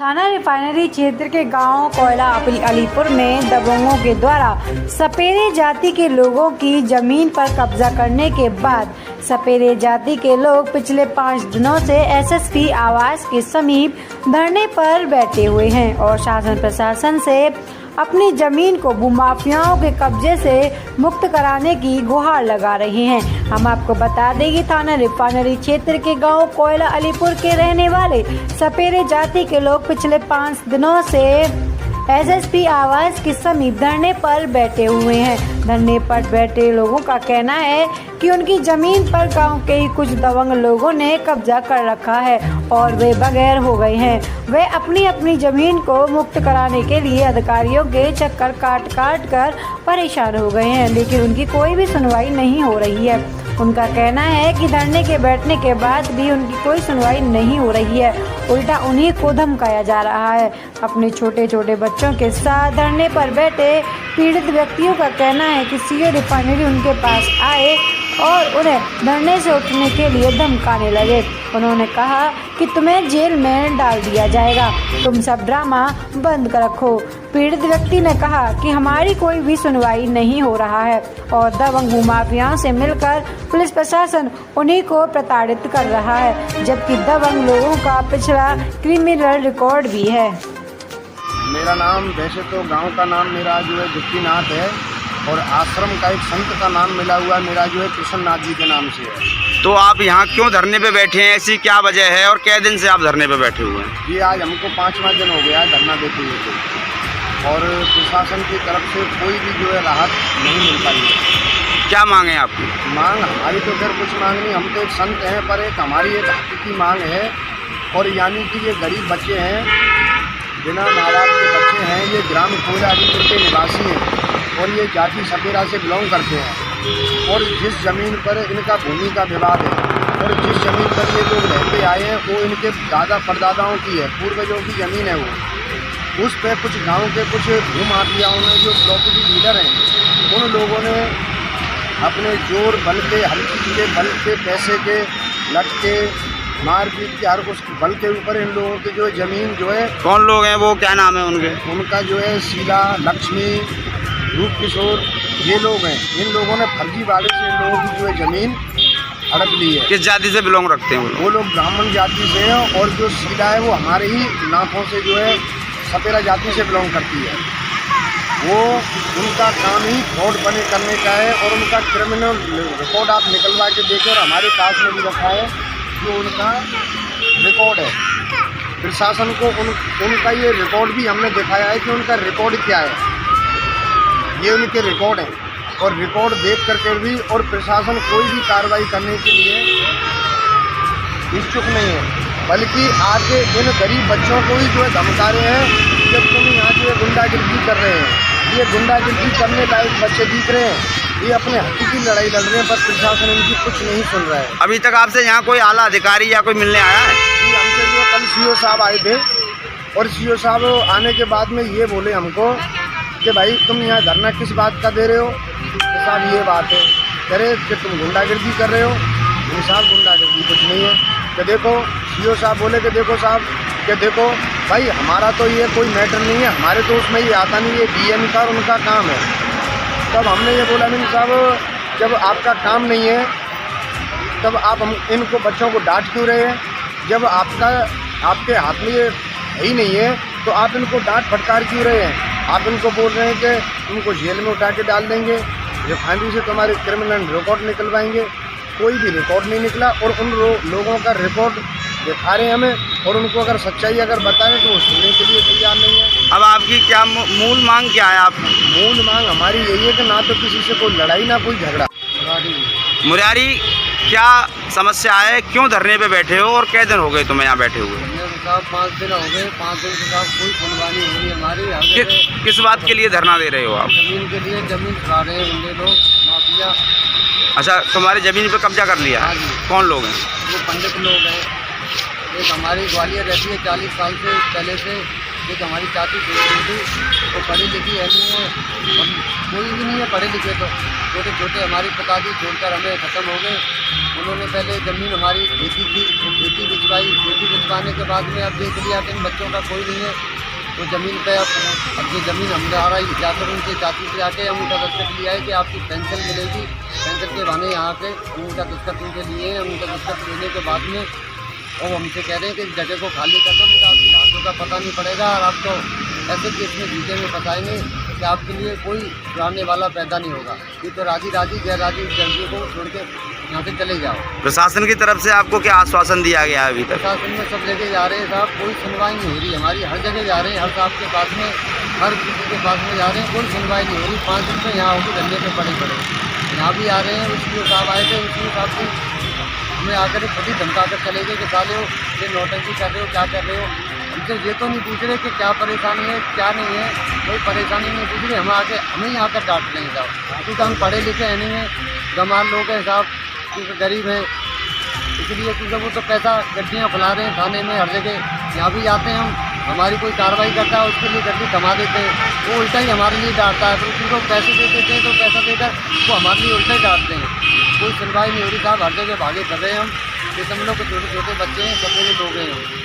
थाना रिफाइनरी क्षेत्र के गांव कोयला अलीपुर में दबंगों के द्वारा सपेरे जाति के लोगों की जमीन पर कब्जा करने के बाद सपेरे जाति के लोग पिछले 5 दिनों से एसएसपी आवास के समीप धरने पर बैठे हुए हैं और शासन प्रशासन से अपनी जमीन को भूमाफियाओं के कब्जे से मुक्त कराने की गुहार लगा रहे हैं। हम आपको बता दें कि थाना रिफाइनरी क्षेत्र के गांव कोयला अलीपुर के रहने वाले सपेरे जाति के लोग पिछले 5 दिनों से एसएसपी आवास के समीप धरने पर बैठे हुए हैं। धरने पर बैठे लोगों का कहना है कि उनकी जमीन पर गांव के ही कुछ दबंग लोगों ने कब्जा कर रखा है और वे बगैर हो गए हैं। वे अपनी अपनी जमीन को मुक्त कराने के लिए अधिकारियों के चक्कर काट कर परेशान हो गए हैं, लेकिन उनकी कोई भी सुनवाई नहीं हो रही है। उनका कहना है कि धरने के बैठने के बाद भी उनकी कोई सुनवाई नहीं हो रही है, उल्टा उन्हीं को धमकाया जा रहा है। अपने छोटे छोटे बच्चों के साथ धरने पर बैठे पीड़ित व्यक्तियों का कहना है कि सीओ रिफाइनरी उनके पास आए और उन्हें धरने से उठने के लिए धमकाने लगे। उन्होंने कहा कि तुम्हें जेल में डाल दिया जाएगा, तुम सब ड्रामा बंद कर रखो। पीड़ित व्यक्ति ने कहा कि हमारी कोई भी सुनवाई नहीं हो रहा है और दबंग भूमाफियाओं से मिलकर पुलिस प्रशासन उन्हीं को प्रताड़ित कर रहा है, जबकि दबंग लोगों का पिछड़ा क्रिमिनल रिकॉर्ड भी है। मेरा नाम, वैसे तो गांव का नाम मेरा जो है दुखीनाथ है और आश्रम का एक संत का नाम मिला हुआ है मेरा जो है कृष्णनाथ जी के नाम से है। तो आप यहाँ क्यों धरने पे बैठे हैं, ऐसी क्या वजह है और कै दिन से आप धरने पे बैठे हुए हैं? ये आज हमको 5वां दिन हो गया धरना देते हुए थे और प्रशासन की तरफ से कोई भी जो है राहत नहीं मिल पाई है। क्या मांग है आपकी? मांग हमारी तो फिर कुछ मांग नहीं, हम तो एक संत हैं, पर एक हमारी एक हकीकी मांग है और यानी कि ये गरीब बच्चे हैं, बिना माँ बाप के बच्चे हैं, ये ग्राम कोयला अलीपुर के निवासी हैं और ये जाति सपेरा से बिलोंग करते हैं और जिस ज़मीन पर इनका भूमि का विवाद है और जिस ज़मीन पर ये लोग रहते आए हैं वो इनके दादा परदादाओं की है, पूर्वजों की ज़मीन है। वो उस पर कुछ गांव के कुछ भूमाफियाओं ने जो प्रॉपर्टी डीलर हैं उन लोगों ने अपने जोर बल के, हर चीज़ के बल के, पैसे के, लट के, मारपीट के, हर उस बल के ऊपर इन लोगों की जो है ज़मीन जो है। कौन लोग हैं वो, क्या नाम है उनके? उनका जो है शीला, लक्ष्मी, रूप किशोर, ये लोग हैं। इन लोगों ने फर्जीवाड़े से इन लोगों की जो है ज़मीन हड़प ली है। किस जाति से बिलोंग रखते हैं वो लोग? ब्राह्मण जाति से हैं और जो शीला है वो हमारे ही नाथों से जो है सपेरा जाति से बिलोंग करती है। वो उनका काम ही फ्रॉड बने करने का है और उनका क्रिमिनल रिकॉर्ड आप निकलवा के देखें और हमारे पास में भी रखा है जो उनका रिकॉर्ड है। प्रशासन को उनका ये रिकॉर्ड भी हमने दिखाया है कि उनका रिकॉर्ड क्या है, ये उनके रिकॉर्ड हैं और रिकॉर्ड देख करके भी और प्रशासन कोई भी कार्रवाई करने के लिए इच्छुक नहीं है, बल्कि आगे इन गरीब बच्चों को ही जो है धमका रहे हैं। जब तुम यहाँ जो है गुंडागिर्दी कर रहे हैं, ये गुंडागिर्दी करने लायक बच्चे दिख रहे हैं, ये अपने हक की लड़ाई लड़ रहे हैं, पर प्रशासन उनकी कुछ नहीं सुन रहा है। अभी तक आपसे यहाँ कोई आला अधिकारी या कोई मिलने आया है? जी, हमसे जो कल सीओ साहब आए थे और सीओ साहब आने के बाद में ये बोले हमको कि भाई तुम यहाँ धरना किस बात का दे रहे हो? तो साहब ये बात है, कह रहे कि तुम गुंडागिर्दी कर रहे हो। साहब गुंडागिर्दी कुछ नहीं है। कि देखो, सीओ साहब बोले कि देखो साहब, कि देखो भाई हमारा तो ये कोई मैटर नहीं है, हमारे तो उसमें ये आता नहीं, ये डीएम का उनका काम है। तब हमने ये बोला नहीं साहब, जब आपका काम नहीं है तब आप हम इनको बच्चों को डांट क्यों रहे हैं? जब आपके हाथ में ये है ही नहीं है तो आप इनको डांट फटकार क्यों रहे हैं? आप इनको बोल रहे हैं कि उनको जेल में उठा के डाल देंगे, रिफाइनरी से तुम्हारे क्रिमिनल रिकॉर्ड निकलवाएंगे। कोई भी रिकॉर्ड नहीं निकला और उन लोगों का रिकॉर्ड दिखा रहे हैं हमें और उनको अगर सच्चाई अगर बताएं तो वो सुनने के लिए तैयार नहीं है। अब आपकी क्या मूल मांग क्या है? आप मूल मांग हमारी यही है कि ना तो किसी से कोई लड़ाई ना कोई झगड़ा। मुरारी, क्या समस्या है, क्यों धरने पे बैठे हो और कै दिन हो गए तुम्हें यहाँ बैठे हुए? साहब 5 दिन हो गए, 5 दिन से साहब कोई सुनवाई नहीं हो रही हमारी। किस बात के लिए धरना दे रहे हो आप? जमीन के लिए, जमीन खा रहे हैं उनके लोग माफिया। अच्छा, तुम्हारी ज़मीन पे कब्जा कर लिया? हाँ जी। कौन लोग हैं? वो पंडित लोग हैं। एक हमारी ग्वालियर रहती है 40 साल से पहले से, एक हमारी चाची थी, वो पढ़ी लिखी है नहीं है और कोई भी नहीं है पढ़े लिखे, तो छोटे छोटे हमारे पिताजी छोड़कर हमें ख़त्म हो गए। उन्होंने पहले ज़मीन हमारी खेती थी, वो खेती बिचवाई, खेती बिचवाने के बाद में अब देख लिया कि इन बच्चों का कोई नहीं है, तो ज़मीन पे अब ये ज़मीन हमारा ही जाकर उनके चाची से आके अंगूठा दस्तखत लिया है कि आपकी पेंशन मिलेगी। पेंशन के बहाने यहाँ के अंगूठा दस्तखत उनके लिए, अंगूठा दस्तखत लेने के बाद में और हमसे कह रहे हैं कि इस जगह को खाली कर दो, नहीं तो आपकी लाशों का पता नहीं पड़ेगा और आपको ऐसे केस में जीते में फंसाएंगे कि आपके लिए कोई रहने वाला पैदा नहीं होगा। ये तो राजी गैर राजी जल्दी को छोड़ के यहाँ से चले जाओ। प्रशासन की तरफ से आपको क्या आश्वासन दिया गया है अभी तक? प्रशासन में सब जगह जा रहे हैं साहब, कोई सुनवाई नहीं हो रही हमारी। हर जगह जा रहे हैं, हर साहब के पास में, हर किसी के पास में जा रहे हैं, कोई सुनवाई नहीं हो रही। 5 दिन से यहाँ होकर धरने पे पड़े यहाँ भी आ रहे हैं। उसके साहब आए थे, उसके साहब से हमें आकर खुद धमका कर चले गए कि साले हो ये नौटंकी कर रहे हो, क्या कर रहे हो। हमसे ये तो नहीं पूछ रहे कि क्या परेशानी है क्या नहीं है, कोई परेशानी नहीं पूछ रहे। हम आके हमें यहाँ कर डांट लेंगे साहब, क्योंकि हम पढ़े लिखे हैं नहीं हैं, गंवार लोग हैं साहब, क्योंकि गरीब हैं, इसलिए क्योंकि वो तो पैसा गड्डियाँ फैला रहे हैं थाने में हर जगह। यहाँ भी जाते हैं हम, हमारी कोई कार्रवाई करता है उसके लिए गड्डी थमा देते हैं, वो उल्टा ही हमारे लिए डांटता है। फिर उनको पैसे दे देते हैं तो पैसा देकर वो हमारे लिए उल्टा ही डांटते हैं। कोई सुनवाई नहीं हो रही साहब, हर जगह भागे कर रहे हैं हम। ये सब लोग छोटे छोटे बच्चे हैं, सब लोग हैं।